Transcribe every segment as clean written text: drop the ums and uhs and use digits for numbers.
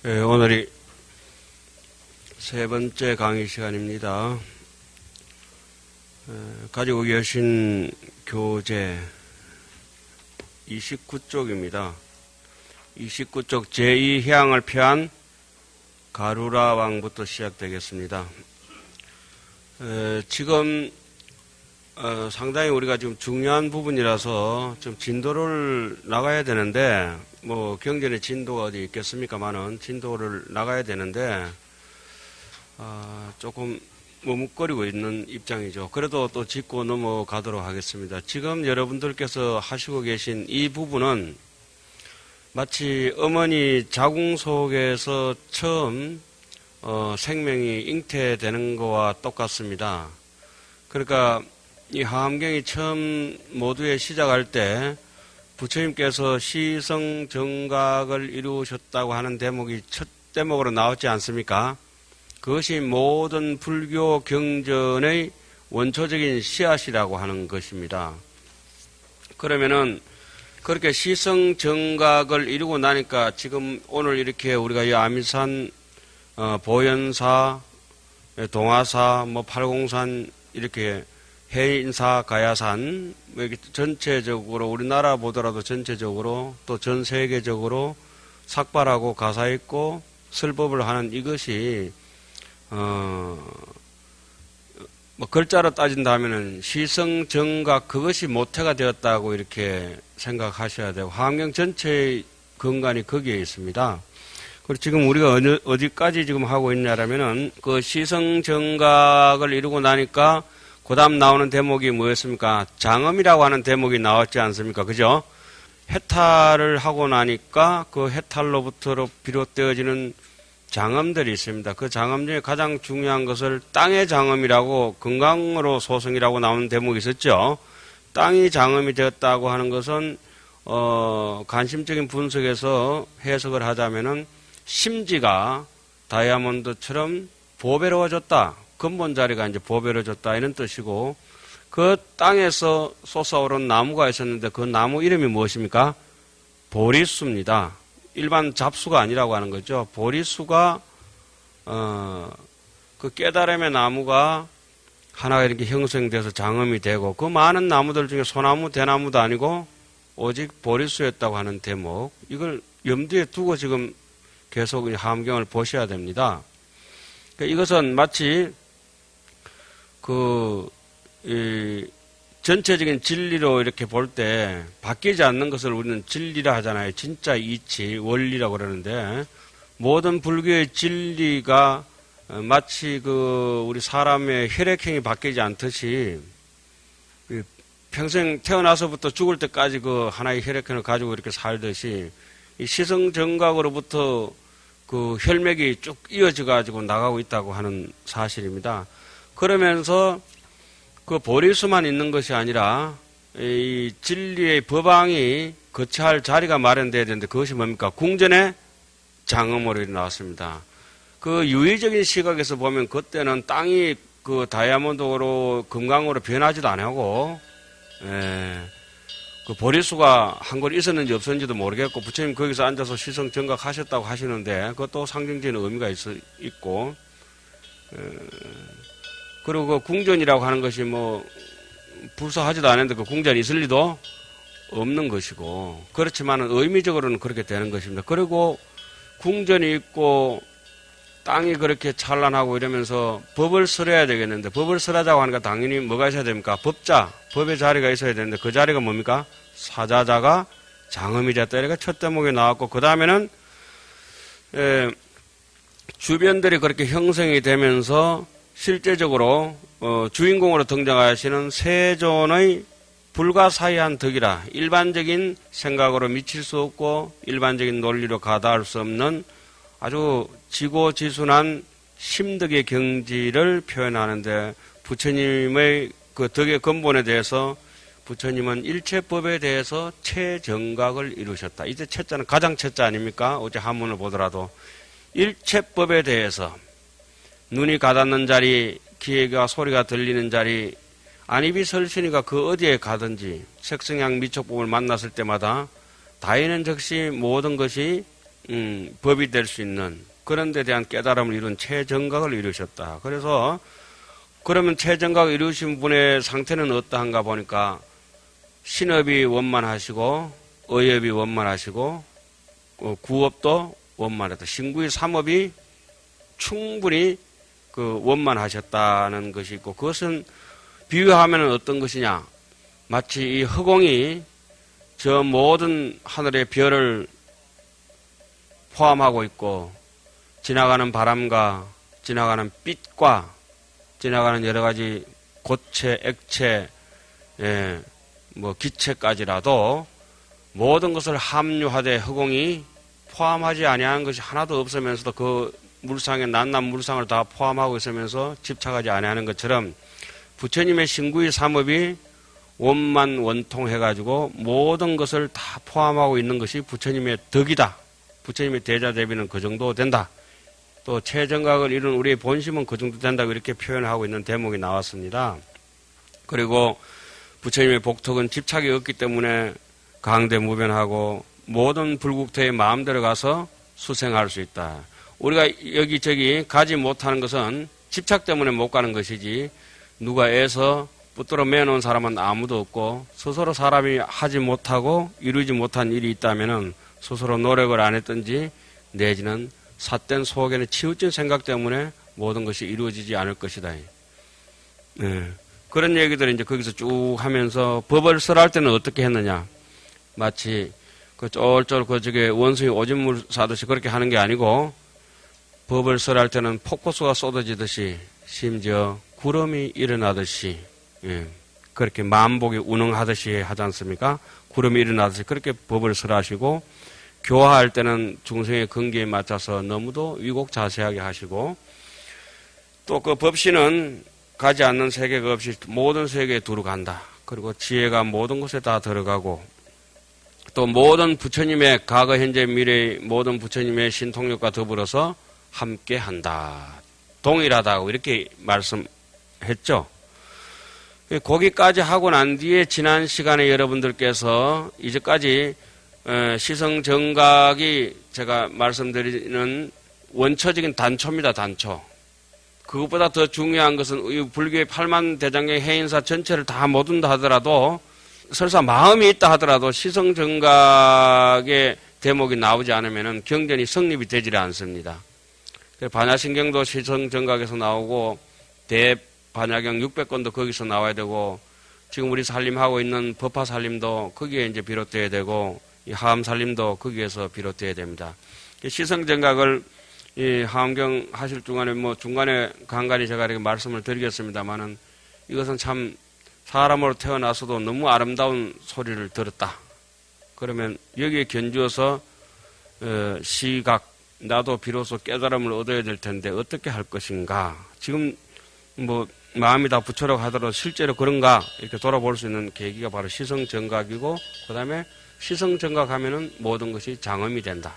오늘이 세 번째 강의 시간입니다. 가지고 계신 교재 29쪽입니다. 29쪽 제2해양을 표한 가루라 왕부터 시작되겠습니다. 지금 상당히 우리가 지금 중요한 부분이라서 좀 진도를 나가야 되는데, 뭐 경전의 진도가 어디 있겠습니까만은 진도를 나가야 되는데 조금 머뭇거리고 있는 입장이죠. 그래도 또 짚고 넘어가도록 하겠습니다. 지금 여러분들께서 하시고 계신 이 부분은 마치 어머니 자궁 속에서 처음 생명이 잉태되는 거와 똑같습니다. 그러니까 이 하암경이 처음 모두에 시작할 때 부처님께서 시성정각을 이루셨다고 하는 대목이 첫 대목으로 나왔지 않습니까? 그것이 모든 불교 경전의 원초적인 씨앗이라고 하는 것입니다. 그러면은 그렇게 시성정각을 이루고 나니까 지금 오늘 이렇게 우리가 이 아미산, 보현사, 동화사, 팔공산 이렇게 해인사, 가야산, 전체적으로 우리나라 보더라도 전체적으로 또 전 세계적으로 삭발하고 가사 있고 설법을 하는 이것이 글자로 따진다면은 시성정각 그것이 모태가 되었다고 이렇게 생각하셔야 되고 화엄경 전체의 근간이 거기에 있습니다. 그리고 지금 우리가 어디까지 지금 하고 있냐라면은 그 시성정각을 이루고 나니까 그 다음 나오는 대목이 뭐였습니까? 장엄이라고 하는 대목이 나왔지 않습니까? 그죠? 해탈을 하고 나니까 그 해탈로부터 비롯되어지는 장엄들이 있습니다. 그 장엄 중에 가장 중요한 것을 땅의 장엄이라고 건강으로 소성이라고 나오는 대목이 있었죠. 땅이 장엄이 되었다고 하는 것은 관심적인 분석에서 해석을 하자면은 심지가 다이아몬드처럼 보배로워졌다. 근본 자리가 이제 보배로워졌다 이런 뜻이고, 그 땅에서 솟아오른 나무가 있었는데 그 나무 이름이 무엇입니까? 보리수입니다. 일반 잡수가 아니라고 하는 거죠. 보리수가 그 깨달음의 나무가 하나가 이렇게 형성돼서 장엄이 되고, 그 많은 나무들 중에 소나무, 대나무도 아니고 오직 보리수였다고 하는 대목, 이걸 염두에 두고 지금 계속 하암경을 보셔야 됩니다. 이것은 마치 전체적인 진리로 이렇게 볼 때 바뀌지 않는 것을 우리는 진리라 하잖아요. 진짜 이치, 원리라고 그러는데, 모든 불교의 진리가 마치 우리 사람의 혈액형이 바뀌지 않듯이 평생 태어나서부터 죽을 때까지 그 하나의 혈액형을 가지고 이렇게 살듯이 이 시성정각으로부터 그 혈맥이 쭉 이어져 가지고 나가고 있다고 하는 사실입니다. 그러면서 그 보리수만 있는 것이 아니라 이 진리의 법왕이 거처할 자리가 마련돼야 되는데 그것이 뭡니까? 궁전의 장엄으로 나왔습니다. 그 유의적인 시각에서 보면 그때는 땅이 그 다이아몬드로 금강으로 변하지도 않고, 그 보리수가 한 곳 있었는지 없었는지도 모르겠고, 부처님 거기서 앉아서 시성정각 하셨다고 하시는데 그것도 상징적인 의미가 있고, 그리고 그 궁전이라고 하는 것이 불사하지도 않았는데 그 궁전이 있을 리도 없는 것이고, 그렇지만 의미적으로는 그렇게 되는 것입니다. 그리고 궁전이 있고 땅이 그렇게 찬란하고 이러면서 법을 설해야 되겠는데, 법을 설하자고 하니까 당연히 뭐가 있어야 됩니까? 법자, 법의 자리가 있어야 되는데 그 자리가 뭡니까? 사자자가 장엄이 됐다. 이렇게 첫 대목에 나왔고, 그 다음에는 주변들이 그렇게 형성이 되면서 실제적으로 주인공으로 등장하시는 세존의 불가사의한 덕이라, 일반적인 생각으로 미칠 수 없고 일반적인 논리로 가다할 수 없는 아주 지고지순한 심덕의 경지를 표현하는데, 부처님의 그 덕의 근본에 대해서 부처님은 일체법에 대해서 최정각을 이루셨다. 이제 채자는 가장 채자 아닙니까? 어제 한문을 보더라도 일체법에 대해서 눈이 가닿는 자리, 귀가 소리가 들리는 자리, 안입이 설신이가 그 어디에 가든지 색성향 미촉법을 만났을 때마다 다이는 즉시 모든 것이 법이 될 수 있는 그런 데 대한 깨달음을 이룬 최정각을 이루셨다. 그래서 그러면 최정각을 이루신 분의 상태는 어떠한가 보니까 신업이 원만하시고 의업이 원만하시고 구업도 원만하다. 신구의 삼업이 충분히 그 원만하셨다는 것이 있고 그것은 비유하면 어떤 것이냐. 마치 이 허공이 저 모든 하늘의 별을 포함하고 있고 지나가는 바람과 지나가는 빛과 지나가는 여러 가지 고체, 액체, 뭐 기체까지라도 모든 것을 함유하되 허공이 포함하지 아니하는 것이 하나도 없으면서도 그 물상에 낱낱 물상을 다 포함하고 있으면서 집착하지 아니하는 것처럼 부처님의 신구의 삼업이 원만 원통해가지고 모든 것을 다 포함하고 있는 것이 부처님의 덕이다. 부처님의 대자대비는 그 정도 된다. 또 최정각을 이룬 우리의 본심은 그 정도 된다고 이렇게 표현하고 있는 대목이 나왔습니다. 그리고 부처님의 복덕은 집착이 없기 때문에 강대무변하고 모든 불국토에 마음대로 가서 수생할 수 있다. 우리가 여기저기 가지 못하는 것은 집착 때문에 못 가는 것이지 누가 애서 붙들어 매놓은 사람은 아무도 없고 스스로 사람이 하지 못하고 이루지 못한 일이 있다면 스스로 노력을 안 했든지 내지는 삿된 속에는 치우친 생각 때문에 모든 것이 이루어지지 않을 것이다. 그런 얘기들을 이제 거기서 쭉 하면서 법을 설할 때는 어떻게 했느냐. 마치 그 쫄쫄 그 저게 원숭이 오줌물 사듯이 그렇게 하는 게 아니고 법을 설할 때는 폭포수가 쏟아지듯이 심지어 구름이 일어나듯이 그렇게 만복이 운응하듯이 하지 않습니까? 구름이 일어나듯이 그렇게 법을 설하시고 교화할 때는 중생의 근기에 맞춰서 너무도 위곡자세하게 하시고 또 그 법신은 가지 않는 세계가 없이 모든 세계에 두루 간다. 그리고 지혜가 모든 곳에 다 들어가고 또 모든 부처님의 과거, 현재, 미래의 모든 부처님의 신통력과 더불어서 함께 한다. 동일하다고 이렇게 말씀했죠. 거기까지 하고 난 뒤에 지난 시간에 여러분들께서 이제까지 시성정각이 제가 말씀드리는 원초적인 단초입니다. 단초. 그것보다 더 중요한 것은 불교의 8만 대장경 해인사 전체를 다 못 온다 하더라도 설사 마음이 있다 하더라도 시성정각의 대목이 나오지 않으면 경전이 성립이 되지 않습니다. 반야신경도 시성정각에서 나오고 대반야경 600권도 거기서 나와야 되고 지금 우리 살림하고 있는 법화살림도 거기에 이제 비롯돼야 되고 이 하암살림도 거기에서 비롯돼야 됩니다. 시성정각을 이 하암경 하실 중간에 뭐 중간에 간간히 제가 이렇게 말씀을 드리겠습니다만은 이것은 참 사람으로 태어나서도 너무 아름다운 소리를 들었다. 그러면 여기에 견주어서 시각 나도 비로소 깨달음을 얻어야 될 텐데 어떻게 할 것인가. 지금 뭐 마음이 다 부처라고 하더라도 실제로 그런가 이렇게 돌아볼 수 있는 계기가 바로 시성정각이고 그 다음에 시성정각하면은 모든 것이 장엄이 된다.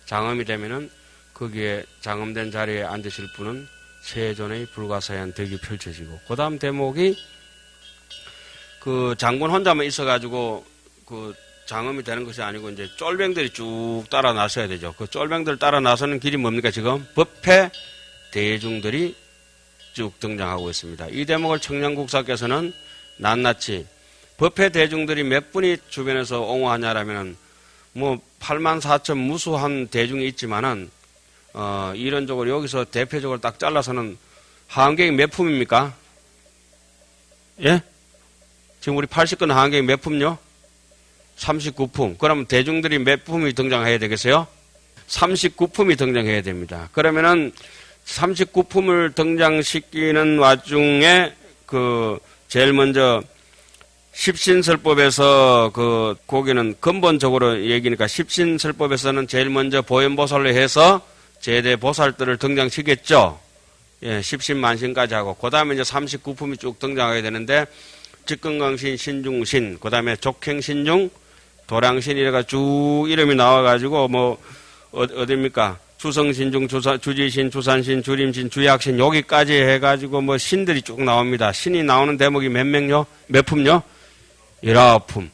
장엄이 되면은 거기에 장엄된 자리에 앉으실 분은 세존의 불가사의한 덕이 펼쳐지고 그 다음 대목이 그 장군 혼자만 있어가지고 그 장엄이 되는 것이 아니고 이제 쫄병들이 쭉 따라 나서야 되죠. 그 쫄병들 따라 나서는 길이 뭡니까 지금? 법회 대중들이 쭉 등장하고 있습니다. 이 대목을 청량국사께서는 낱낱이 법회 대중들이 몇 분이 주변에서 옹호하냐라면 뭐 8만 4천 무수한 대중이 있지만은 이론적으로 여기서 대표적으로 딱 잘라서는 하암경이 몇 품입니까? 예? 지금 우리 80건 하암경이 몇 품요? 39품. 그러면 대중들이 몇 품이 등장해야 되겠어요? 39품이 등장해야 됩니다. 그러면은 39품을 등장시키는 와중에 그 제일 먼저 십신설법에서 그 거기는 근본적으로 얘기니까 십신설법에서는 제일 먼저 보현보살로 해서 제대 보살들을 등장시켰죠. 예, 십신만신까지 하고 그 다음에 이제 39품이 쭉 등장하게 되는데 직근광신, 신중신, 그 다음에 족행신중, 도량신 이래가 쭉 이름이 나와가지고 뭐 어딥니까? 주성신중, 주지신, 주산신, 주림신, 주약신 여기까지 해가지고 뭐 신들이 쭉 나옵니다. 신이 나오는 대목이 몇 명요? 몇 품요? 19품.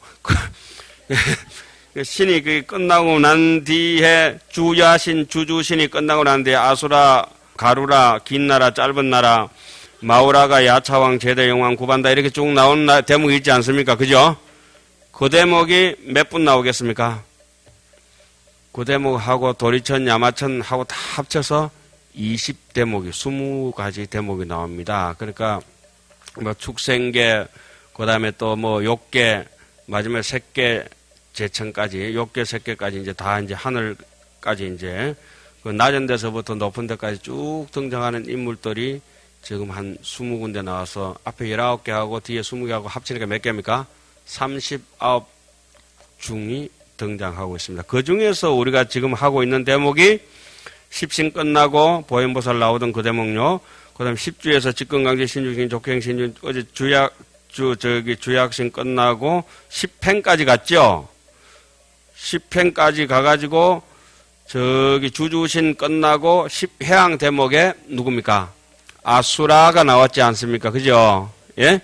신이 그게 끝나고 난 뒤에 주야신, 주주신이 끝나고 난 뒤에 아수라, 가루라, 긴 나라, 짧은 나라, 마우라가 야차왕, 제대영왕, 구반다 이렇게 쭉 나온 대목이 있지 않습니까? 그죠? 그 대목이 몇 분 나오겠습니까? 그 대목하고 도리천, 야마천하고 다 합쳐서 20대목이, 20가지 대목이 나옵니다. 그러니까 뭐 축생계, 그 다음에 또 뭐 욕계, 마지막에 색계, 제천까지, 욕계, 색계까지 이제 다 이제 하늘까지 이제 그 낮은 데서부터 높은 데까지 쭉 등장하는 인물들이 지금 한 20군데 나와서 앞에 19개하고 뒤에 20개하고 합치니까 몇 개입니까? 39중이 등장하고 있습니다. 그 중에서 우리가 지금 하고 있는 대목이 십신 끝나고 보현보살 나오던 그 대목요. 그 다음에 10주에서 직근강제, 신주신, 족행신주, 어제 주약신 끝나고 10행까지 갔죠? 10행까지 가가지고 저기 주주신 끝나고 10해양 대목에 누굽니까? 아수라가 나왔지 않습니까? 그죠? 예?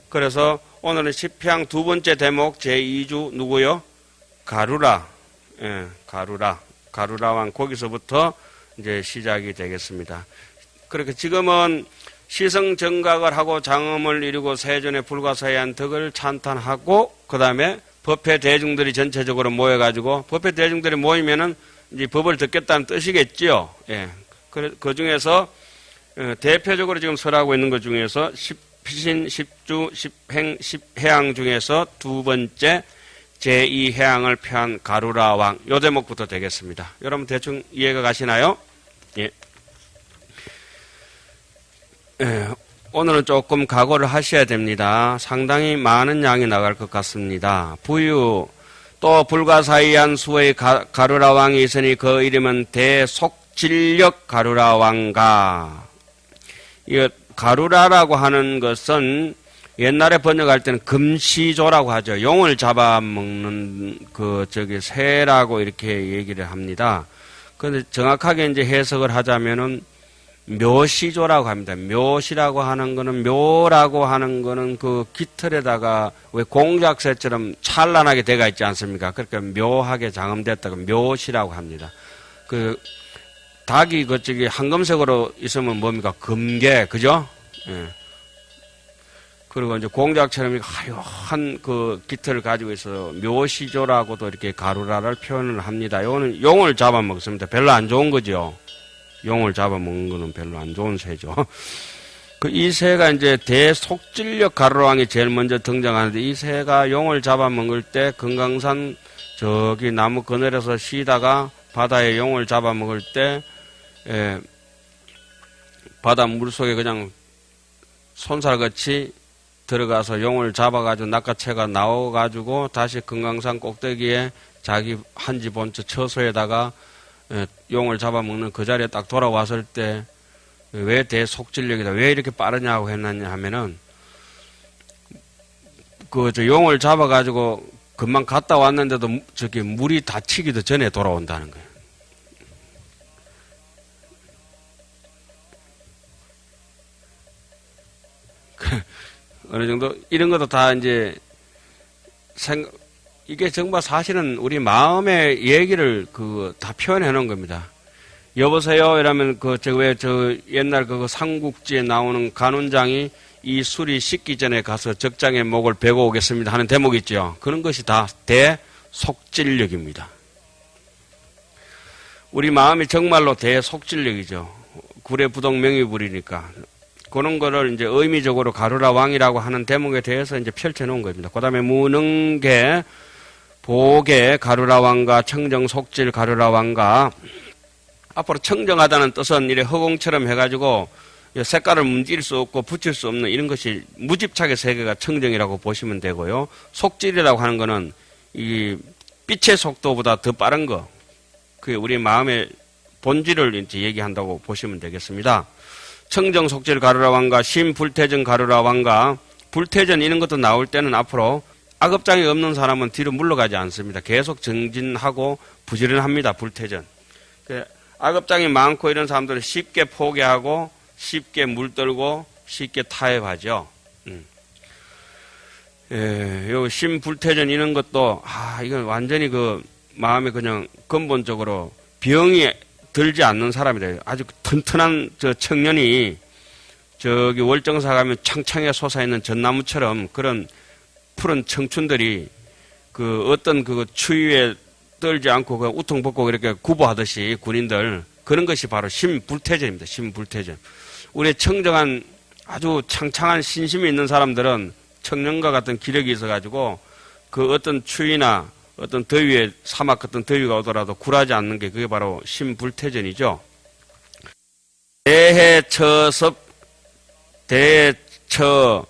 그래서 오늘은 10해양 두 번째 대목 제2주 누구요? 가루라. 예, 가루라왕 거기서부터 이제 시작이 되겠습니다. 그렇게 지금은 시성정각을 하고 장엄을 이루고 세존의 불가사의한 덕을 찬탄하고 그 다음에 법회 대중들이 전체적으로 모여가지고 법회 대중들이 모이면은 이제 법을 듣겠다는 뜻이겠지요. 예. 그 중에서 대표적으로 지금 설하고 있는 것 중에서 십신, 십주, 십행, 십해양 중에서 두 번째 제2해양을 표한 가루라 왕, 요 대목부터 되겠습니다. 여러분 대충 이해가 가시나요? 예. 예. 오늘은 조금 각오를 하셔야 됩니다. 상당히 많은 양이 나갈 것 같습니다. 부유, 또 불가사의한 수의 가루라 왕이 있으니 그 이름은 대속진력 가루라 왕가. 이 가루라라고 하는 것은 옛날에 번역할 때는 금시조라고 하죠. 용을 잡아먹는 새라고 이렇게 얘기를 합니다. 그런데 정확하게 이제 해석을 하자면은 묘시조라고 합니다. 묘시라고 하는 거는, 묘라고 하는 거는 그 깃털에다가 왜 공작새처럼 찬란하게 돼가 있지 않습니까? 그러니까 묘하게 장엄됐다고 묘시라고 합니다. 닭이 그쪽이 황금색으로 있으면 뭡니까? 금괴, 그죠? 예. 그리고 이제 공작처럼 하얀 그 깃털을 가지고 있어 묘시조라고도 이렇게 가루라를 표현을 합니다. 요거는 용을 잡아먹습니다. 별로 안 좋은 거죠. 용을 잡아먹는 거는 별로 안 좋은 새죠. 이 새가 이제 대속진력 가루라왕이 제일 먼저 등장하는데 이 새가 용을 잡아먹을 때 금강산 저기 나무 그늘에서 쉬다가 바다에 용을 잡아먹을 때 바다 물속에 그냥 손살같이 들어가서 용을 잡아가지고 낚아채가 나와가지고 다시 금강산 꼭대기에 자기 한지 본처 처소에다가 용을 잡아먹는 그 자리에 딱 돌아왔을 때 왜 대속진력이다, 왜 이렇게 빠르냐고 했느냐 하면은 용을 잡아가지고 금방 갔다 왔는데도 저기 물이 닫히기도 전에 돌아온다는 거예요. 어느 정도 이런 것도 다 이제 이게 정말 사실은 우리 마음의 얘기를 다 표현해 놓은 겁니다. 여보세요 이러면 옛날 삼국지에 나오는 간운장이 이 술이 식기 전에 가서 적장의 목을 베고 오겠습니다 하는 대목이 있죠. 그런 것이 다 대속진력입니다. 우리 마음이 정말로 대속진력이죠. 구례부동 명의불이니까. 그런 거를 이제 의미적으로 가루라 왕이라고 하는 대목에 대해서 이제 펼쳐 놓은 겁니다. 그 다음에 무능계, 보계 가루라 왕가, 청정 속질 가루라 왕가. 앞으로 청정하다는 뜻은 이래 허공처럼 해가지고 색깔을 문질 수 없고 붙일 수 없는 이런 것이 무집착의 세계가 청정이라고 보시면 되고요. 속질이라고 하는 거는 이 빛의 속도보다 더 빠른 거. 그게 우리 마음의 본질을 이제 얘기한다고 보시면 되겠습니다. 청정 속질 가루라 왕가, 심불태전 가루라 왕가, 불태전 이런 것도 나올 때는 앞으로 악업장이 없는 사람은 뒤로 물러가지 않습니다. 계속 정진하고 부지런합니다. 불태전. 악업장이 많고 이런 사람들은 쉽게 포기하고 쉽게 물들고 쉽게 타협하죠. 요 심불태전 이런 것도, 이건 완전히 그 마음에 그냥 근본적으로 병이 들지 않는 사람이다. 아주 튼튼한 저 청년이 저기 월정사 가면 창창에 솟아있는 전나무처럼 그런 푸른 청춘들이 그 어떤 그 추위에 떨지 않고 그 우통벗고 이렇게 구보하듯이 군인들, 그런 것이 바로 심불태전입니다. 심불태전. 우리의 청정한 아주 창창한 신심이 있는 사람들은 청년과 같은 기력이 있어가지고 그 어떤 추위나 어떤 더위에 사막 같은 더위가 오더라도 굴하지 않는 게 그게 바로 심불태전이죠. 대처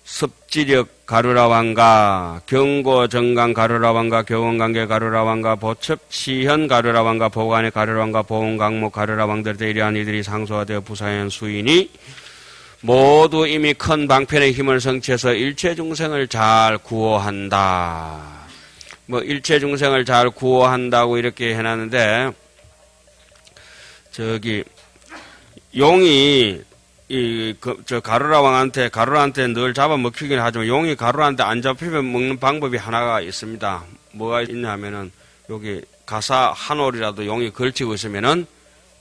습지력 가루라 왕가, 경고 정강 가루라 왕가, 교원관계 가루라 왕가, 보첩 시현 가루라 왕가, 보관의 가루라 왕가, 보훈강목 가루라 왕들에 이러한 이들이 상소하되어 부사한 수인이 모두 이미 큰 방편의 힘을 성취해서 일체 중생을 잘 구호한다. 뭐 일체 중생을 잘 구호한다고 이렇게 해놨는데, 저기 용이 저 가루라한테 늘 잡아먹히긴 하지만 용이 가루라한테 안 잡히면 먹는 방법이 하나가 있습니다. 뭐가 있냐면은 여기 가사 한 올이라도 용이 걸치고 있으면은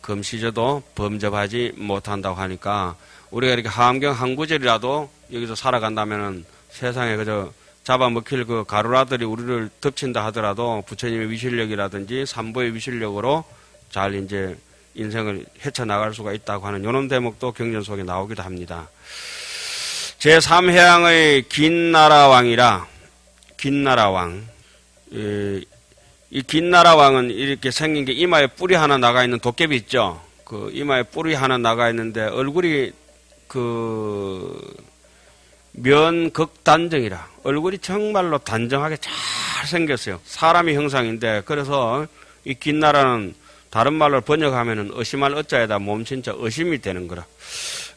금시저도 범접하지 못한다고 하니까, 우리가 이렇게 하암경 한 구절이라도 여기서 살아간다면은 세상에 그저 잡아먹힐 그 가루라들이 우리를 덮친다 하더라도 부처님의 위실력이라든지 삼보의 위실력으로 잘 이제 인생을 헤쳐나갈 수가 있다고 하는 이런 대목도 경전 속에 나오기도 합니다. 제3해양의 긴나라왕이라, 긴나라왕. 이 긴나라왕은 이렇게 생긴 게 이마에 뿔이 하나 나가 있는 도깨비 있죠? 그 이마에 뿔이 하나 나가 있는데 얼굴이 면극단정이라. 얼굴이 정말로 단정하게 잘 생겼어요. 사람의 형상인데, 그래서 이 긴나라는 다른 말로 번역하면은 의심할 어자에다 몸진짜 의심이 되는 거라.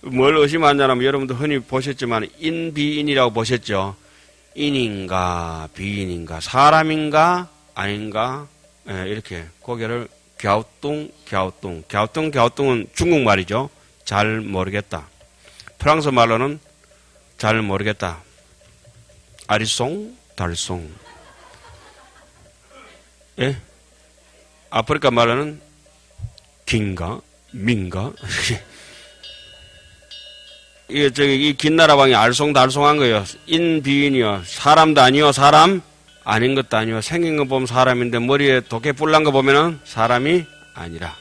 뭘 의심하냐면 여러분도 흔히 보셨지만 인비인이라고 보셨죠. 인인가 비인인가, 사람인가 아닌가, 이렇게 고개를 갸우뚱은 중국말이죠. 잘 모르겠다. 프랑스 말로는 잘 모르겠다. 아리송 달송. 예? 아프리카 말로는 긴가 민가. 이 긴나라왕이 알쏭달쏭한 거예요. 인비인이요. 사람도 아니요, 사람 아닌 것도 아니요. 생긴 거 보면 사람인데 머리에 도깨 뿔난 거 보면은 사람이 아니라.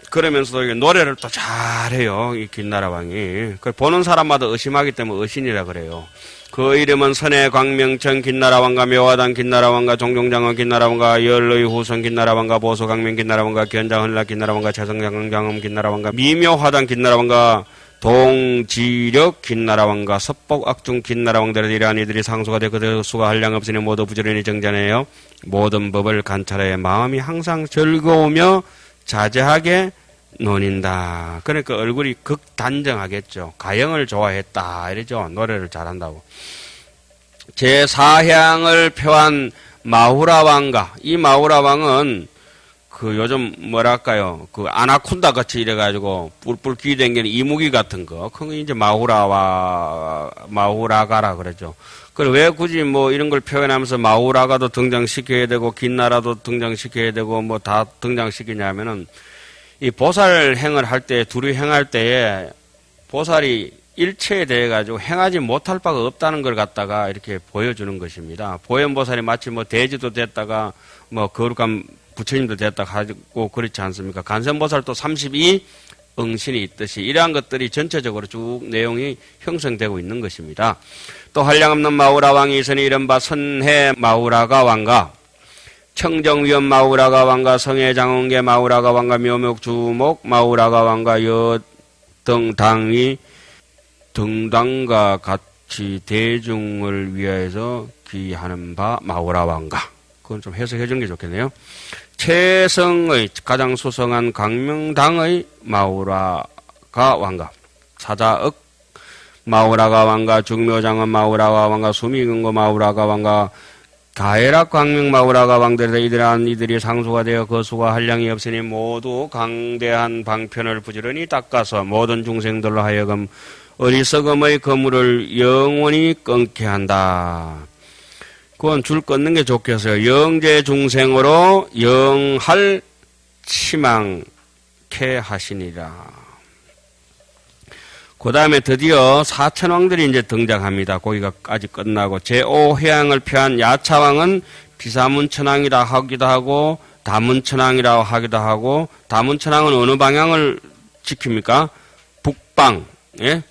그러면서도 노래를 또 잘해요. 이 긴나라왕이. 보는 사람마다 의심하기 때문에 의신이라 그래요. 그 이름은 선해 광명천 긴나라왕가, 묘화당 긴나라왕가, 종종장어 긴나라왕가, 열의 후성 긴나라왕가, 보소강명 긴나라왕가, 견장헌라 긴나라왕가, 재성장엄 긴나라왕가, 미묘화당 긴나라왕가, 동지력 긴나라왕가, 섭복악중 긴나라왕들에 이러한 이들이 상소가 되고 그 수가 한량 없으니 모두 부지런히 정전해요. 모든 법을 관찰해 마음이 항상 즐거우며 자제하게 논인다. 그러니까 얼굴이 극단정하겠죠. 가영을 좋아했다 이러죠. 노래를 잘한다고. 제4향을 표한 마후라왕가. 이 마후라왕은 그 요즘 뭐랄까요, 그 아나콘다 같이 이래가지고 뿔뿔 기대는 이무기 같은 거, 그거 이제 마후라가라 그러죠. 그래 왜 굳이 뭐 이런 걸 표현하면서 마후라가도 등장시켜야 되고 긴나라도 등장시켜야 되고 뭐 다 등장시키냐면은, 이 보살행을 할 때, 두루 행할 때에 보살이 일체에 대해 가지고 행하지 못할 바가 없다는 걸 갖다가 이렇게 보여주는 것입니다. 보현보살이 마치 뭐 대지도 됐다가 뭐 거룩한 부처님도 됐다 가지고 그렇지 않습니까? 간선보살도 32 응신이 있듯이 이러한 것들이 전체적으로 쭉 내용이 형성되고 있는 것입니다. 또 한량없는 마후라왕이 있으니 이른바 선해 마후라가 왕가, 청정위엄 마후라가 왕가, 성해장원계 마후라가 왕가, 묘목주목 마후라가 왕가, 여등당이 등당과 같이 대중을 위하여서 기하는 바 마후라 왕가. 그건 좀 해석해 주는 게 좋겠네요. 최성의 가장 수성한 광명당의 마후라가 왕가, 사자억 마후라가 왕가, 중묘장엄 마후라가 왕가, 수미근고 마후라가 왕가, 가해락 광명 마후라가 왕들에다 이들이 상수가 되어 거수가 한량이 없으니 모두 강대한 방편을 부지런히 닦아서 모든 중생들로 하여금 어리석음의 거물을 영원히 끊게 한다. 그건 줄 끊는 게 좋겠어요. 영재 중생으로 영할 치망케 하시니라. 그 다음에 드디어 사천왕들이 이제 등장합니다. 거기가 아직 끝나고 제5회양을 표한 야차왕은 비사문천왕이라 하기도 하고 다문천왕이라고 하기도 하고 다문천왕은 어느 방향을 지킵니까? 북방. 예?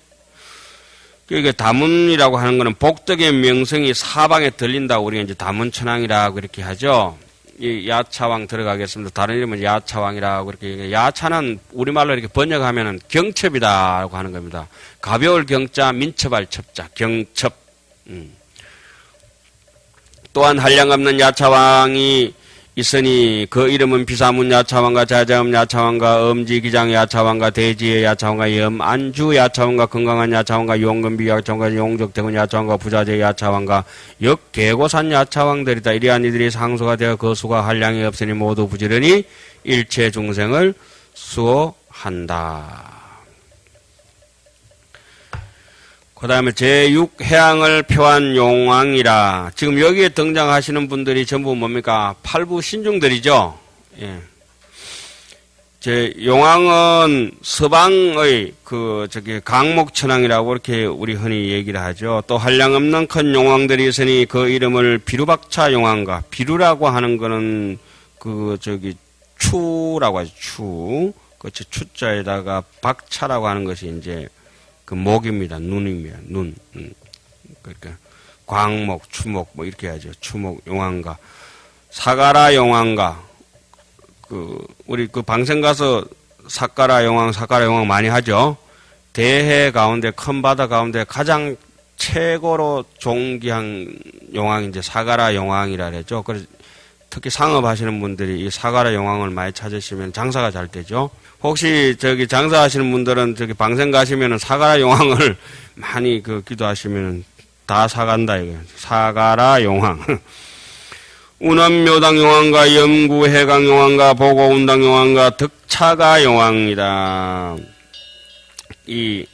이게 다문이라고 하는 것은 복덕의 명성이 사방에 들린다고 우리가 이제 다문천왕이라고 이렇게 하죠. 이 야차왕 들어가겠습니다. 다른 이름은 야차왕이라고 이렇게. 야차는 우리말로 이렇게 번역하면은 경첩이다라고 하는 겁니다. 가벼울 경자, 민첩할 첩자, 경첩. 또한 한량없는 야차왕이 있으니 그 이름은 비사문 야차왕과 자자음 야차왕과 엄지기장 야차왕과 대지의 야차왕과 염안주 야차왕과 건강한 야차왕과 용금비 야차왕과 용적대군 야차왕과 부자재 야차왕과 역계고산 야차왕들이다. 이러한 이들이 상소가 되어 그 수가 한량이 없으니 모두 부지런히 일체 중생을 수호한다. 그 다음에 제6해양을 표한 용왕이라. 지금 여기에 등장하시는 분들이 전부 뭡니까? 팔부 신중들이죠. 예. 용왕은 서방의 강목천왕이라고 이렇게 우리 흔히 얘기를 하죠. 또 한량없는 큰 용왕들이 있으니 그 이름을 비루박차 용왕과, 비루라고 하는 거는 추라고 하죠. 추. 그렇죠. 추자에다가 박차라고 하는 것이 이제 그 목입니다. 눈입니다. 눈. 그러니까 광목, 추목 뭐 이렇게 하죠. 추목 용왕가, 사가라 용왕가. 우리 방생 가서 사가라 용왕 많이 하죠. 대해 가운데 큰 바다 가운데 가장 최고로 존귀한 용왕이 이제 사가라 용왕이라 그랬죠. 그래서 특히 상업하시는 분들이 이 사가라 용왕을 많이 찾으시면 장사가 잘 되죠. 혹시 장사하시는 분들은 방생 가시면은 사가라 용왕을 많이 기도하시면은 다 사간다 이거. 사가라 용왕. 운암묘당 용왕과 염구해강 용왕과 보고운당 용왕과 덕차가 용왕이다. 이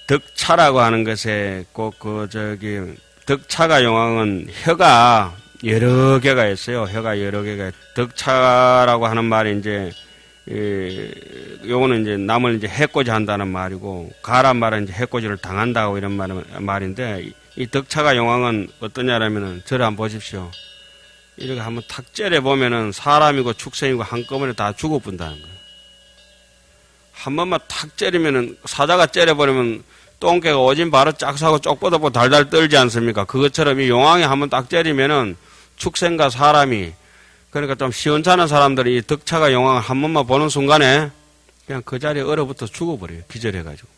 덕차라고 하는 것에 꼭 덕차가 용왕은 혀가 여러 개가 있어요. 혀가 여러 개가. 덕차라고 하는 말이 이제, 요거는 이제 남을 이제 해코지 한다는 말이고, 가란 말은 이제 해코지를 당한다고 이런 말인데, 이 덕차가 용왕은 어떠냐라면은, 저를 한번 보십시오. 이렇게 한번 탁 째려보면은 사람이고 축생이고 한꺼번에 다 죽어본다는 거예요. 한 번만 탁 째리면은, 사자가 째려버리면, 똥개가 오진 바로 짝 사고 쪽 뻗어보고 달달 떨지 않습니까? 그것처럼 이 용왕이 한번 딱 째리면은, 축생과 사람이, 그러니까 좀 시원찮은 사람들이 이 덕차가 용왕을 한 번만 보는 순간에 그냥 그 자리에 얼어붙어 죽어버려요. 기절해가지고.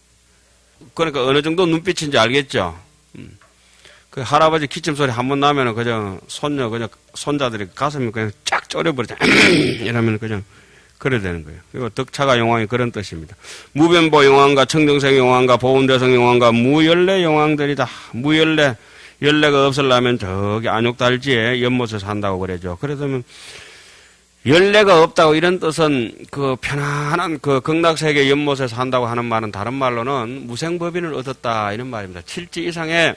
그러니까 어느 정도 눈빛인지 알겠죠? 그 할아버지 기침 소리 한 번 나면은 그냥 손자들이 가슴이 그냥 쫙 졸여버리죠. 이러면 그냥 그래야 되는 거예요. 그리고 덕차가 용왕이 그런 뜻입니다. 무변보 용왕과 청정생 용왕과 보운대성 용왕과 무열례 용왕들이다. 무열례. 열례가 없으려면 저기 안욕달지에 연못에 산다고 그러죠. 그러면 열례가 없다고 이런 뜻은 편안한 극락세계 연못에 산다고 하는 말은 다른 말로는 무생법인을 얻었다 이런 말입니다. 7지 이상의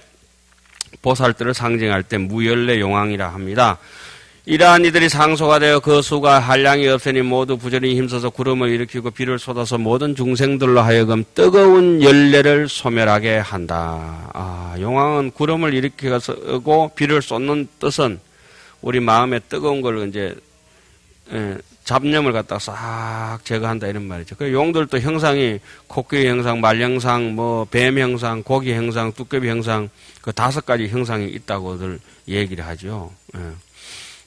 보살들을 상징할 때 무열례 용왕이라 합니다. 이러한 이들이 상소가 되어 그 수가 한량이 없으니 모두 부지런히 힘써서 구름을 일으키고 비를 쏟아서 모든 중생들로 하여금 뜨거운 열례를 소멸하게 한다. 용왕은 구름을 일으키고 비를 쏟는 뜻은 우리 마음에 뜨거운 걸 이제 잡념을 갖다가 싹 제거한다 이런 말이죠. 그 용들도 형상이 코끼리 형상, 말 형상, 뱀 형상, 고기 형상, 뚜꺼비 형상 그 5가지 형상이 있다고들 얘기를 하죠.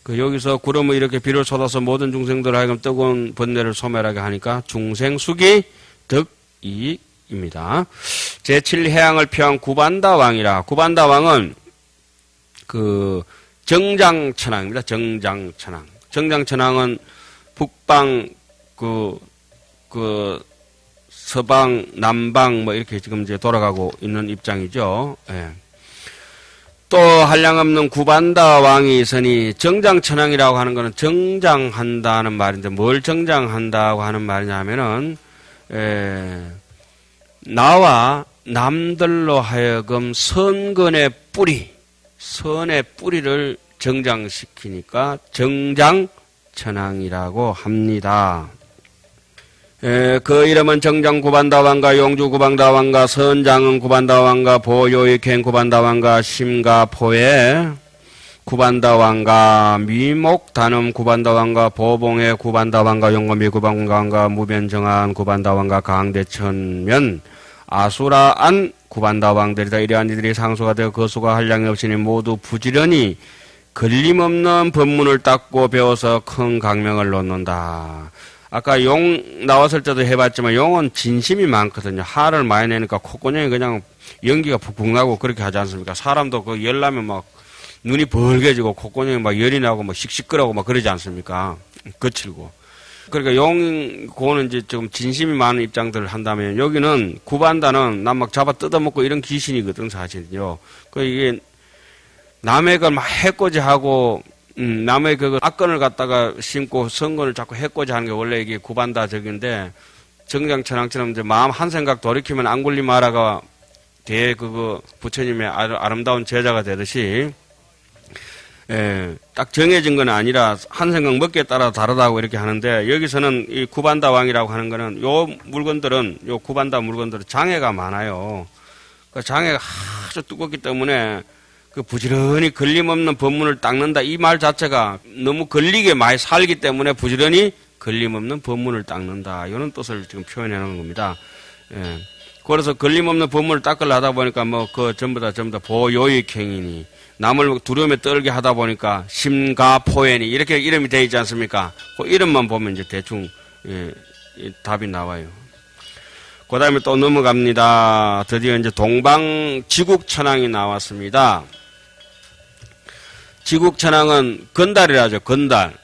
여기서 구름을 이렇게 비를 쏟아서 모든 중생들 하여금 뜨거운 번뇌를 소멸하게 하니까 중생수기 득이익입니다. 제7해양을 표한 구반다 왕이라. 구반다 왕은 정장천왕입니다. 정장천왕. 정장천왕은 북방, 서방, 남방 이렇게 지금 이제 돌아가고 있는 입장이죠. 예. 또 한량없는 구반다 왕이 있으니 정장천왕이라고 하는 것은 정장한다는 말인데 뭘 정장한다고 하는 말이냐면은 나와 남들로 하여금 선의 뿌리를 정장시키니까 정장천왕이라고 합니다. 그 이름은 정장구반다왕가, 용주구반다왕가, 선장은 구반다왕가, 보요익행 구반다왕가, 심가포에 구반다왕가, 미목단음 구반다왕가, 보봉해 구반다왕가, 용검이 구반다왕가, 무변정한 구반다왕가, 강대천면, 아수라안 구반다왕들이다. 이러한 이들이 상소가 되어 거수가 한량이 없으니 모두 부지런히 걸림없는 법문을 닦고 배워서 큰 강명을 놓는다. 아까 용 나왔을 때도 해봤지만 용은 진심이 많거든요. 화를 많이 내니까 콧구멍이 그냥 연기가 푹푹 나고 그렇게 하지 않습니까? 사람도 그 열나면 막 눈이 벌게지고 콧구멍이 막 열이 나고 막 씩씩거리고 막 그러지 않습니까? 거칠고. 그러니까 용고는 이제 좀 진심이 많은 입장들을 한다면 여기는 구반다는 남 막 잡아 뜯어먹고 이런 귀신이거든 사실은요. 그 이게 남의 걸 막 해코지하고 남의 그 악건을 갖다가 심고 선건을 자꾸 해코지 하는 게 원래 이게 구반다적인데 정장천왕처럼 이제 마음 한 생각 돌이키면 안굴리마라가 그거 부처님의 아름다운 제자가 되듯이 딱 정해진 건 아니라 한 생각 먹기에 따라 다르다고 이렇게 하는데 여기서는 이 구반다왕이라고 하는 거는 요 구반다 물건들은 장애가 많아요. 그 장애가 아주 두껍기 때문에 그 부지런히 걸림없는 법문을 닦는다 이 말 자체가 너무 걸리게 많이 살기 때문에 부지런히 걸림없는 법문을 닦는다 이런 뜻을 지금 표현해 놓은 겁니다. 그래서 걸림없는 법문을 닦으려 하다 보니까 뭐 그 전부 다 보요익행이니 남을 두려움에 떨게 하다 보니까 심가포엔이 이렇게 이름이 되어 있지 않습니까? 그 이름만 보면 이제 대충 답이 나와요. 그 다음에 또 넘어갑니다. 드디어 이제 동방지국천왕이 나왔습니다. 지국천왕은 건달이라죠. 건달.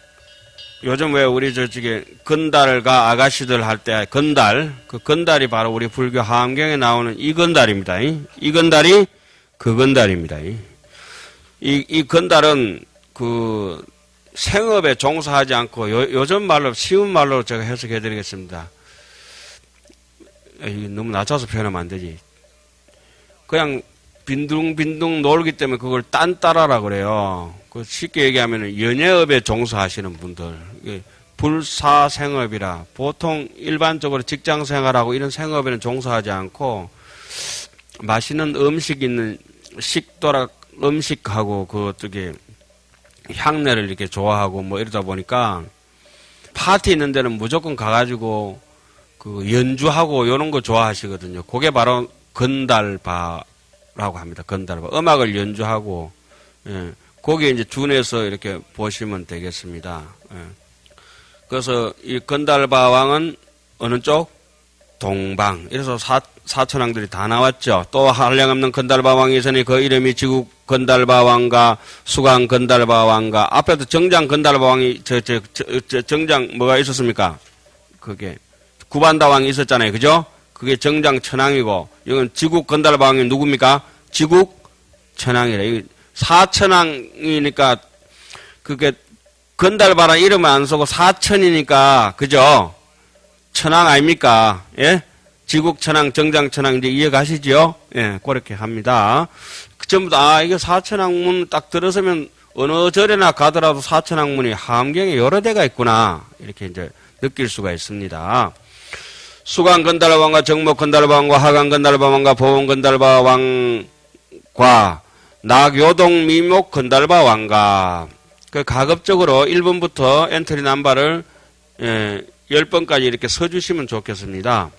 요즘 왜 우리 저쪽에 건달과 아가씨들 할 때 건달, 그 건달이 바로 우리 불교 하암경에 나오는 이 건달입니다. 이 건달이 그 건달입니다. 이 건달은 그 생업에 종사하지 않고 요즘 말로 쉬운 말로 제가 해석해 드리겠습니다. 너무 낮춰서 표현하면 안 되지. 그냥 빈둥빈둥 놀기 때문에 그걸 딴따라라 그래요. 그 쉽게 얘기하면 연예업에 종사하시는 분들. 불사생업이라 보통 일반적으로 직장생활하고 이런 생업에는 종사하지 않고 맛있는 음식 있는 식도락 음식하고 그쪽에 향내를 이렇게 좋아하고 뭐 이러다 보니까 파티 있는 데는 무조건 가가지고 그 연주하고 이런 거 좋아하시거든요. 그게 바로 건달바라고 합니다. 건달바. 음악을 연주하고, 거기에 이제 준해서 이렇게 보시면 되겠습니다. 그래서 이 건달바 왕은 어느 쪽? 동방. 이래서 사천왕들이 다 나왔죠. 또 한량없는 건달바 왕이 있으니 그 이름이 지국 건달바 왕과 수강 건달바 왕과 앞에도 정장 건달바 왕이 정장 뭐가 있었습니까? 그게 구반다 왕이 있었잖아요. 그죠? 그게 정장 천왕이고 이건 지국 건달바 왕이 누굽니까? 지국 천왕이래. 사천왕이니까 그게 건달바라 이름을 안 쓰고 사천이니까 그죠? 천왕 아닙니까? 예? 지국 천왕, 정장 천왕 이제 이해가시죠? 예, 그렇게 합니다. 전부 다 이게 사천왕문 딱 들어서면 어느 절에나 가더라도 사천왕문이 하암경에 여러 대가 있구나 이렇게 이제 느낄 수가 있습니다. 수강 건달바 왕과 정목 건달바 왕과 하강 건달바 왕과 보원 건달바 왕과 낙요동 미목 건달바 왕과 그 가급적으로 1번부터 엔트리 넘버를 10번까지 이렇게 써주시면 좋겠습니다.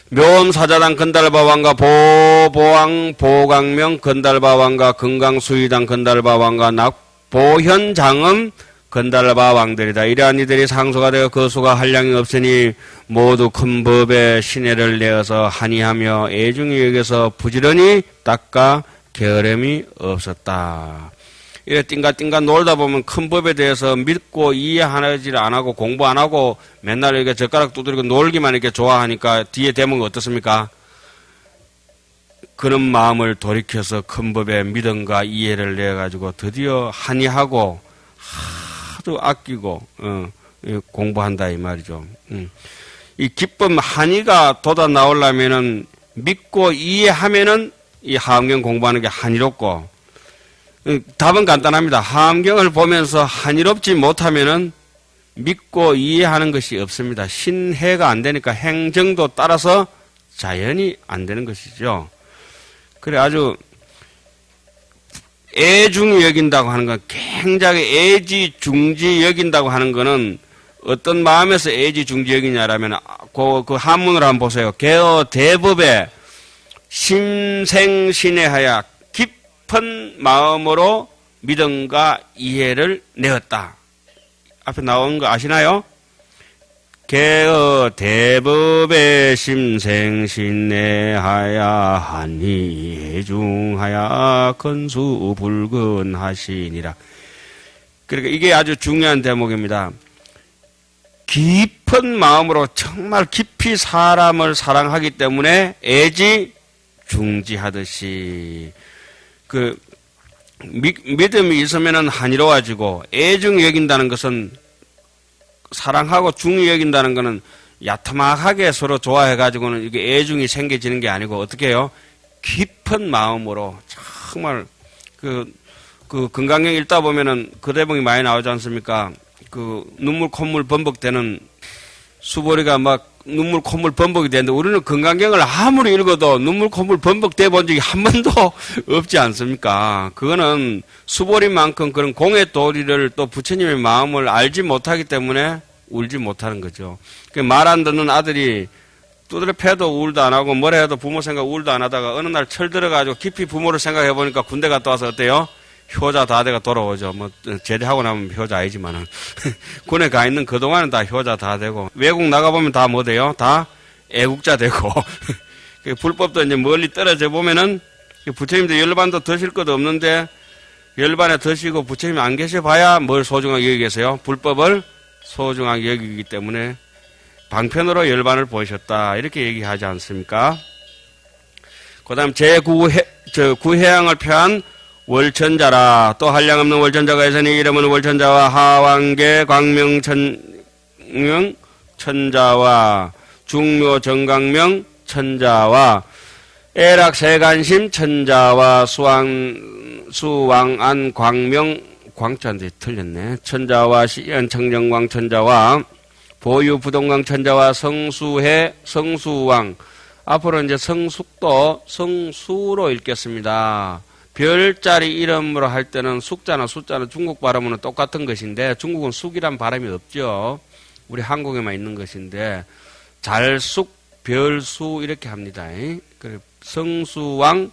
묘엄사자당 건달바 왕과 보보왕 보강명 건달바 왕과 건강수의당 건달바 왕과 낙보현장음 건달바 왕들이다. 이러한 이들이 상소가 되어 거수가 한량이 없으니 모두 큰 법에 신혜를 내어서 한이하며 애중히 여기서 부지런히 닦아 게으름이 없었다. 이래 띵가띵가 놀다 보면 큰 법에 대해서 믿고 이해하지를 안 하고 공부 안 하고 맨날 이렇게 젓가락 두드리고 놀기만 이렇게 좋아하니까 뒤에 대목이 어떻습니까? 그런 마음을 돌이켜서 큰 법에 믿음과 이해를 내가지고 드디어 한이하고 하도 아끼고 공부한다 이 말이죠. 이 기쁨 한의가 돋아 나오려면은 믿고 이해하면은 이 하엄경 공부하는 게 한의롭고, 답은 간단합니다. 하엄경을 보면서 한의롭지 못하면은 믿고 이해하는 것이 없습니다. 신해가 안 되니까 행정도 따라서 자연이 안 되는 것이죠. 그래 아주 애중히 여긴다고 하는 건 굉장히 애지중지 여긴다고 하는 거는 어떤 마음에서 애지중지 여기냐라면 그 한문을 한번 보세요. 개어 대법에 심생신해하여 깊은 마음으로 믿음과 이해를 내었다. 앞에 나온 거 아시나요? 개어 대법에 심생신내하야 한이 해중하야 건수불근하시니라. 그러니까 이게 아주 중요한 대목입니다. 깊은 마음으로 정말 깊이 사람을 사랑하기 때문에 애지중지하듯이 믿음이 있으면은 한이로워지고, 애중 여긴다는 것은 사랑하고 중히 여긴다는 것은 야타막하게 서로 좋아해가지고는 이게 애중이 생겨지는 게 아니고 어떻게 해요? 깊은 마음으로 정말 그 건강경 읽다 보면은 그 대목이 많이 나오지 않습니까? 눈물 콧물 범벅되는 수보리가 막 눈물 콧물 범벅이 되는데 우리는 건강경을 아무리 읽어도 눈물 콧물 범벅돼 본 적이 한 번도 없지 않습니까? 그거는 수보리만큼 그런 공의 도리를 또 부처님의 마음을 알지 못하기 때문에 울지 못하는 거죠. 말 안 듣는 아들이 두드려 패도 울도 안 하고 뭐라 해도 부모 생각 울도 안 하다가 어느 날 철 들어가지고 깊이 부모를 생각해 보니까 군대 갔다 와서 어때요? 효자 다 돼가 돌아오죠. 뭐 제대하고 나면 효자 아니지만은 군에 가 있는 그동안은 다 효자 다 되고, 외국 나가보면 다 뭐 돼요? 다 애국자 되고 불법도 이제 멀리 떨어져 보면은 부처님도 열반도 드실 것도 없는데 열반에 드시고 부처님 안 계셔 봐야 뭘 소중하게 여기겠어요? 불법을 소중하게 여기기 때문에 방편으로 열반을 보이셨다 이렇게 얘기하지 않습니까? 그 다음 구해양을 표한 월천자라. 또 한량없는 월천자가 있으니 이름은 월천자와 하왕계 광명천명 천자와 중묘 정강명 천자와 애락세간심 천자와 수왕안 광명 광자인데 틀렸네. 천자와 시연 청정광 천자와 보유 부동강 천자와 성수해 성수왕. 앞으로 이제 성숙도 성수로 읽겠습니다. 별자리 이름으로 할 때는 숙자나 숫자는 중국 발음은 똑같은 것인데 중국은 숙이란 발음이 없죠. 우리 한국에만 있는 것인데 잘숙, 별수 이렇게 합니다. 성수왕,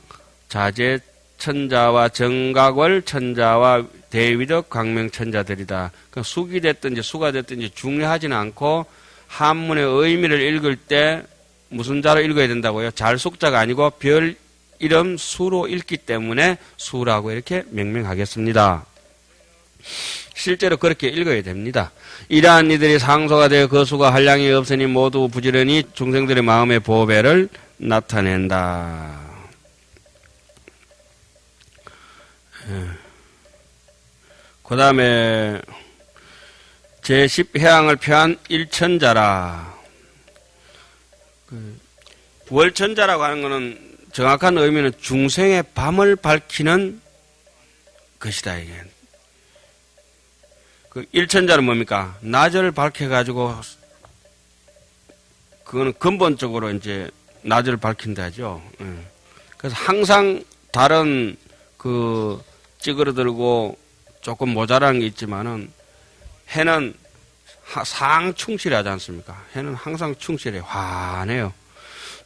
자제 천자와 정각월 천자와 대위덕 광명 천자들이다. 그러니까 숙이 됐든지 수가 됐든지 중요하지는 않고 한문의 의미를 읽을 때 무슨 자로 읽어야 된다고요? 잘숙자가 아니고 별 이름 수로 읽기 때문에 수라고 이렇게 명명하겠습니다. 실제로 그렇게 읽어야 됩니다. 이러한 이들이 상소가 되어 그 수가 한량이 없으니 모두 부지런히 중생들의 마음의 보배를 나타낸다. 그 다음에 제10해양을 표한 일천자라. 월천자라고 하는 것은 정확한 의미는 중생의 밤을 밝히는 것이다. 이게. 일천자는 뭡니까? 낮을 밝혀가지고, 그거는 근본적으로 이제 낮을 밝힌다죠. 그래서 항상 다른 찌그러들고 조금 모자란 게 있지만은 해는 상충실하지 않습니까? 해는 항상 충실해. 환해요.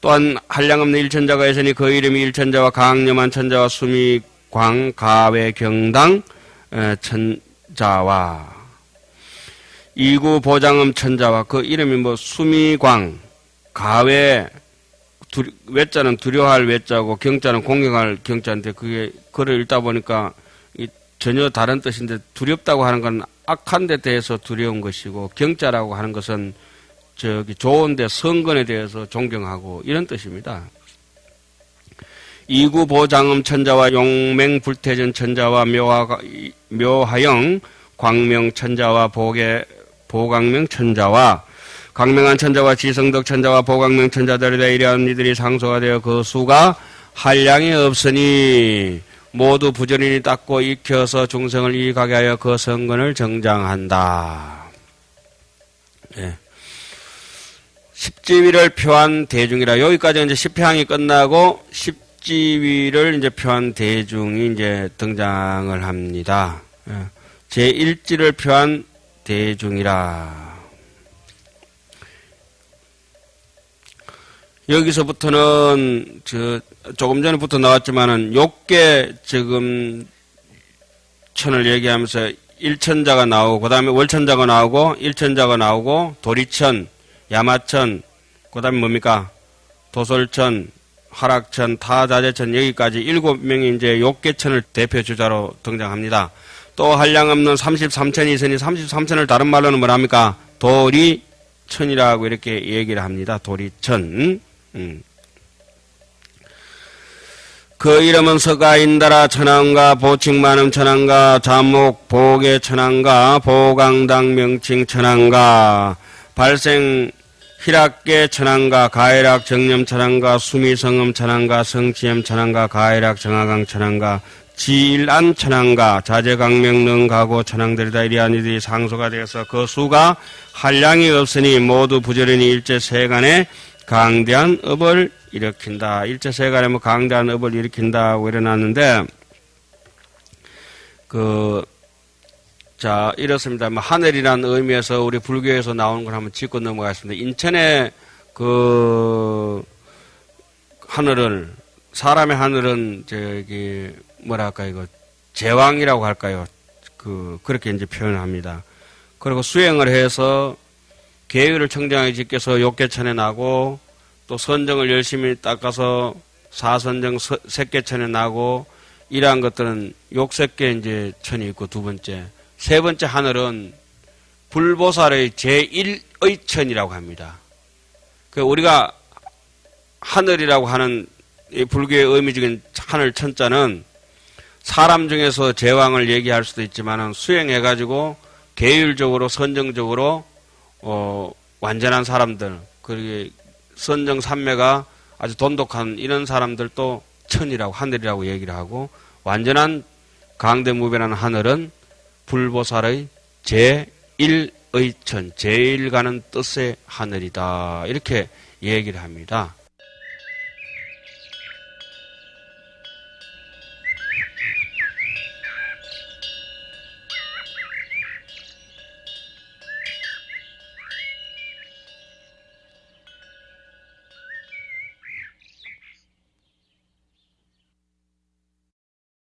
또한 한량없는 일천자가 있으니 그 이름이 일천자와 강념한 천자와 수미 광 가외 경당 천자와 이구 보장음 천자와 그 이름이 뭐 수미광 가외 외자는 두려워할 외자고 경자는 공경할 경자인데 그게 글을 읽다 보니까 전혀 다른 뜻인데 두렵다고 하는 건 악한 데 대해서 두려운 것이고 경자라고 하는 것은 좋은데 성건에 대해서 존경하고 이런 뜻입니다. 이구보장음 천자와 용맹불태전 천자와 묘하영 광명 천자와 보광명 천자와 강명한 천자와 지성덕 천자와 보강명 천자들이다. 이러한 이들이 상소가 되어 그 수가 한량이 없으니 모두 부전인이 닦고 익혀서 중생을 이익하게 하여 그 성근을 정장한다. 예. 십지위를 표한 대중이라. 여기까지 이제 십향이 끝나고 십지위를 이제 표한 대중이 이제 등장을 합니다. 예. 제1지를 표한 대중이라. 여기서부터는 조금 전부터 나왔지만은 욕계 지금 천을 얘기하면서 일천자가 나오고 그다음에 월천자가 나오고 일천자가 나오고 도리천, 야마천, 그다음에 뭡니까? 도솔천, 화락천, 타자재천 여기까지 7명이 이제 욕계천을 대표 주자로 등장합니다. 또 한량 없는 33천이 있으니 33천을 다른 말로는 뭐랍니까? 도리천이라고 이렇게 얘기를 합니다. 도리천. 그 이름은 서가인다라 천왕가 보칙만음 천왕가 자목 보계 천왕가 보강당 명칭 천왕가 발생 희락계 천왕가 가해락 정념 천왕가 수미성음 천왕가 성치엠 천왕가 가해락 정하강 천왕가 지일안 천왕가 자재강명능 가고 천왕들이다. 이리한 이들이 상소가 되어서 그 수가 한량이 없으니 모두 부지런히 일제 세간에 강대한 업을 일으킨다. 일제 세간에 뭐 강대한 업을 일으킨다고 일어났는데, 자, 이렇습니다. 뭐 하늘이라는 의미에서 우리 불교에서 나오는 걸 한번 짚고 넘어가겠습니다. 인천의 하늘을, 사람의 하늘은 뭐랄까, 제왕이라고 할까요? 그렇게 이제 표현합니다. 그리고 수행을 해서 계율을 청정하게 지켜서 욕계천에 나고, 또 선정을 열심히 닦아서 사선정 색계천에 나고, 이러한 것들은 욕색계 이제 천이 있고, 두 번째. 세 번째 하늘은 불보살의 제1의 천이라고 합니다. 우리가 하늘이라고 하는 이 불교의 의미적인 하늘 천자는 사람 중에서 제왕을 얘기할 수도 있지만은 수행해가지고 계율적으로 선정적으로 완전한 사람들, 그리고 선정 삼매가 아주 돈독한 이런 사람들도 천이라고 하늘이라고 얘기를 하고, 완전한 강대무변한 하늘은 불보살의 제1의 천, 제1가는 뜻의 하늘이다. 이렇게 얘기를 합니다.